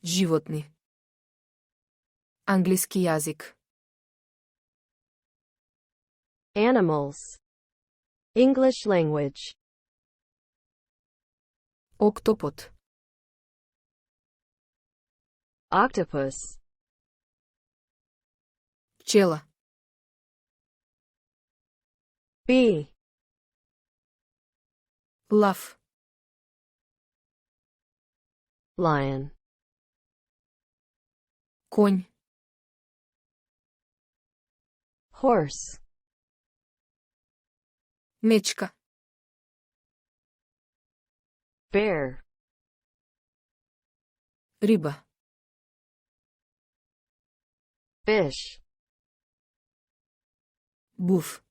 Животни. Англиски јазик. Animals. English language. Октопод. Octopus. Пчела. Bee. Лав. Lion. Конь. Horse. Мечка. Bear. Риба. Fish. Буф.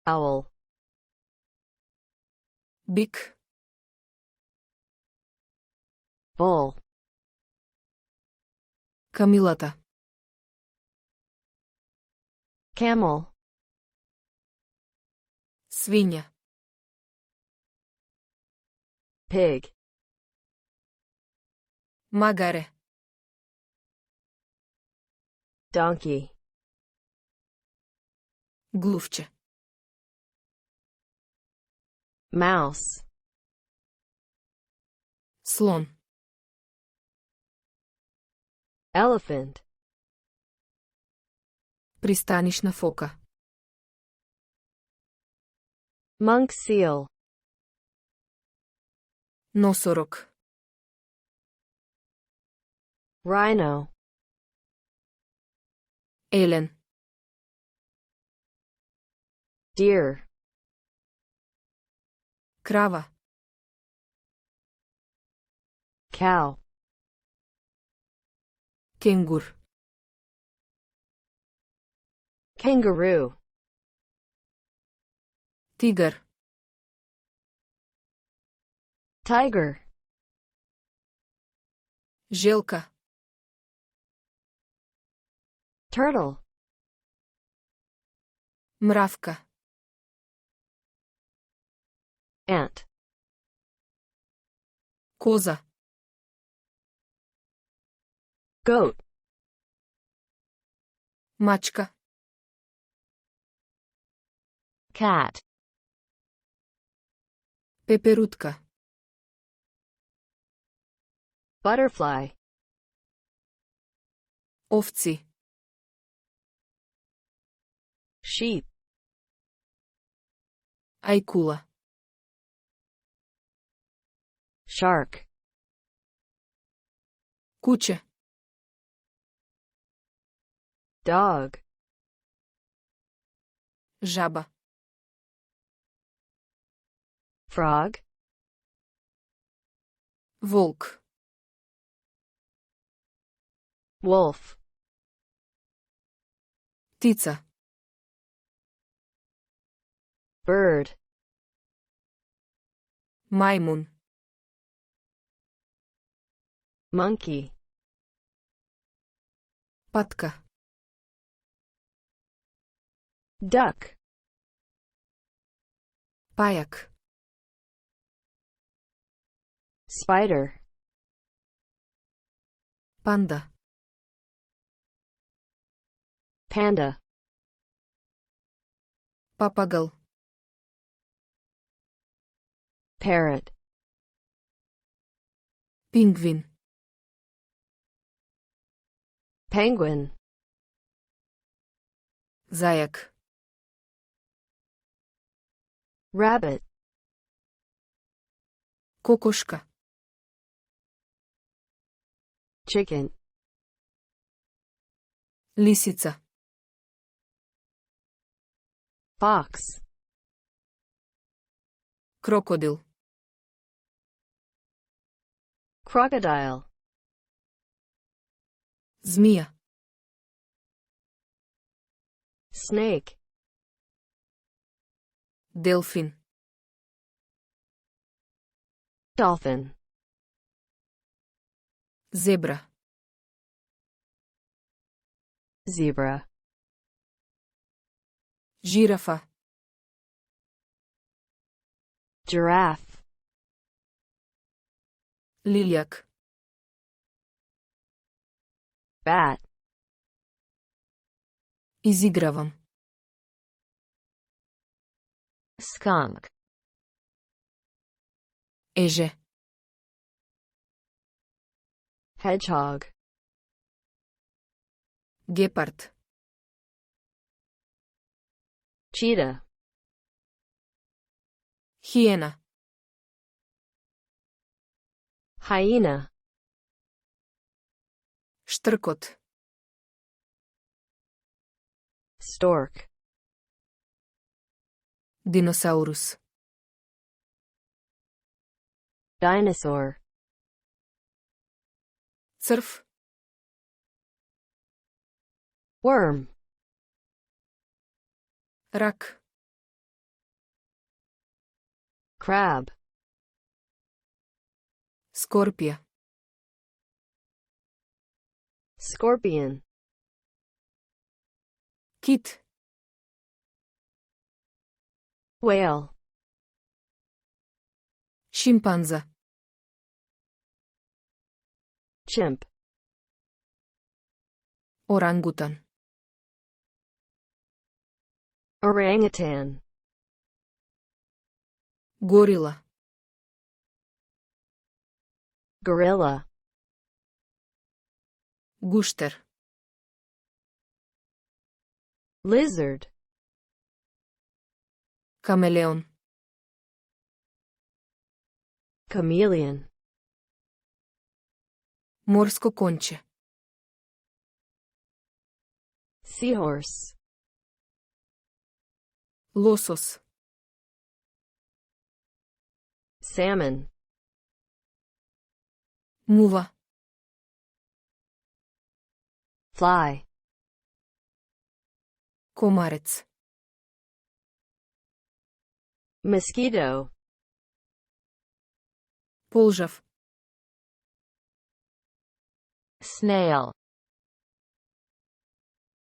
Owl. Бик. Bull. Камилата. Camel. Свиња. Pig. Магаре. Donkey. Глувче. Mouse. Слон. Elephant. Пристанишна фока. Monk seal. Носорог. Rhino. Елен. Deer. Крава. Cow. Кенгур. Kangaroo. Тигар. Tiger. Желка. Turtle. Мравка. Ant. Коза. Goat. Мачка. Cat. Пеперутка. Butterfly. Овци. Sheep. Ајкула. Shark. Куче. Dog. Жаба. Frog. Волк. Wolf. Птица. Bird. Мајмун. Monkey. Патка. Duck. Пајак. Spider. Панда. Panda. Папагал. Parrot. Пингвин. Penguin. Зајак. Rabbit. Кокошка. Chicken. Лисица. Fox. Крокодил. Crocodile. Змија. Snake. Делфин. Dolphin. Зебра. Zebra. Жирафа. Giraffe. Лилјак. Bat. Изигравам. Skunk. Еже. Hedgehog. Гепард. Cheetah. Хиена. Hyena. Штркот. Stork. Диносаурус. Dinosaur. Црв. Worm. Рак. Crab. Скорпија. Scorpion. Кит. Whale. Шимпанза. Chimp. Орангутан. Orangutan. Горила. Gorilla. Гуштер. Lizard. Камелеон. Chameleon. Морско конче. Seahorse. Лосос. Salmon. Мува. Fly. Комарец. Mosquito. Полжав. Snail.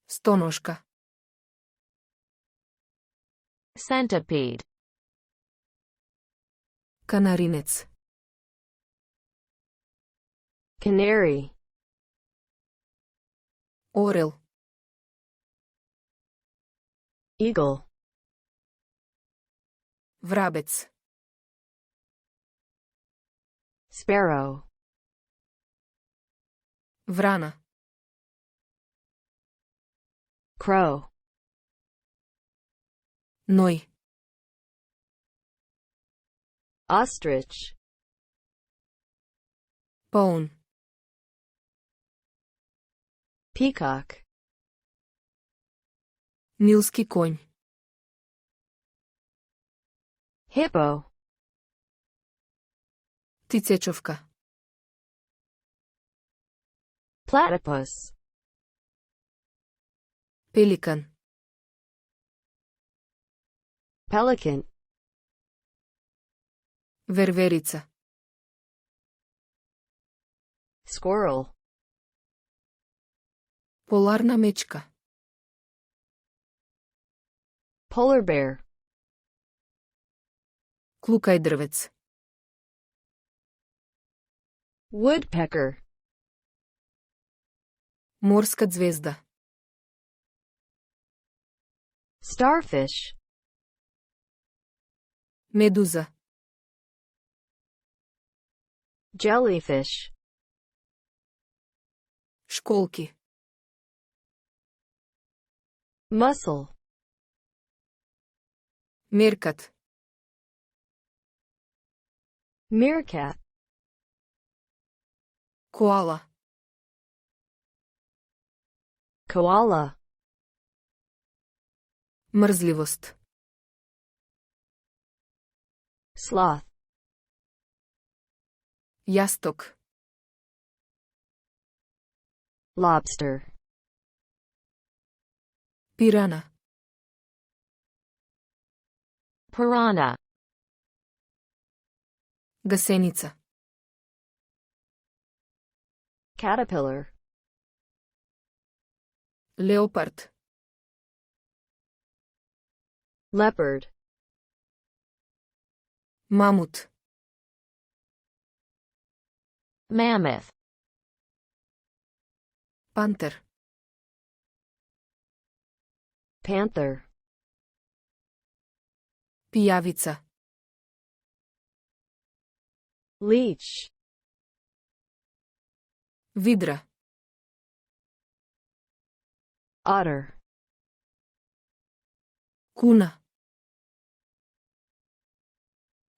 Стоношка. Centipede. Канаринец. Canary. Орел. Eagle. Врабец. Sparrow. Врана. Crow. Ной. Ostrich. Паун. Peacock. Нилски конј. Hippo. Птицечовка. Platypus. Пеликан. Pelican. Верверица. Squirrel. Поларна мечка. Polar bear. Клукај дрвец. Woodpecker. Морска звезда. Starfish. Медуза. Jellyfish. Школки. Mussel. Меркат. Meerkat. Коала. Koala. Мрзливост. Sloth. Јасток. Lobster. Пирана. Piranha. Гасеница. Caterpillar. Леопард. Leopard. Мамут. Mammoth. Пантер. Panther. Пијавица. Leech. Видра. Otter. Куна.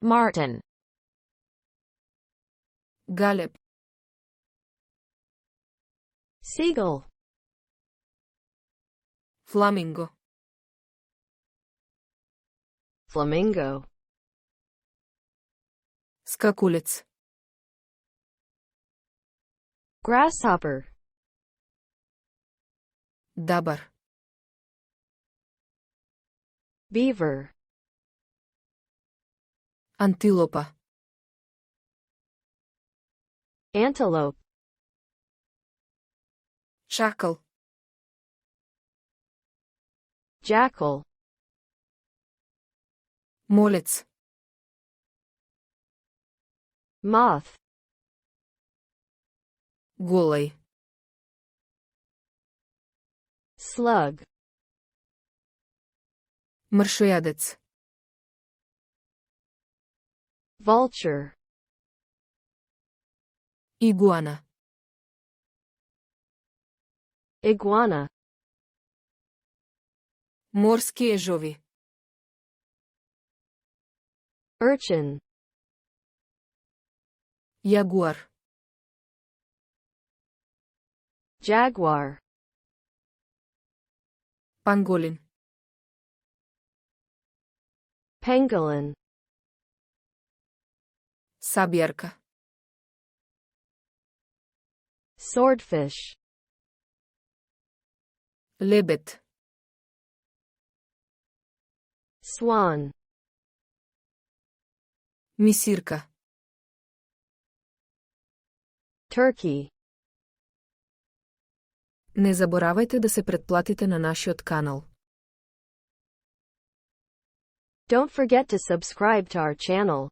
Martin. Галеб. Seagull. Фламинго. Flamingo. Скакулец. Grasshopper. Дабар. Beaver. Антилопа. Antelope. Чакал. Jackal. Молец. Moth. Голај. Slug. Мршојадец. Vulture. Игуана. Iguana. Морски ежови. Urchin. Јагуар. Jaguar. Панголин. Pangolin. Сабјарка. Swordfish. Лебед. Swan. Мисирка. Turkey. Не заборавајте да се претплатите на нашиот канал. Don't forget to subscribe to our channel.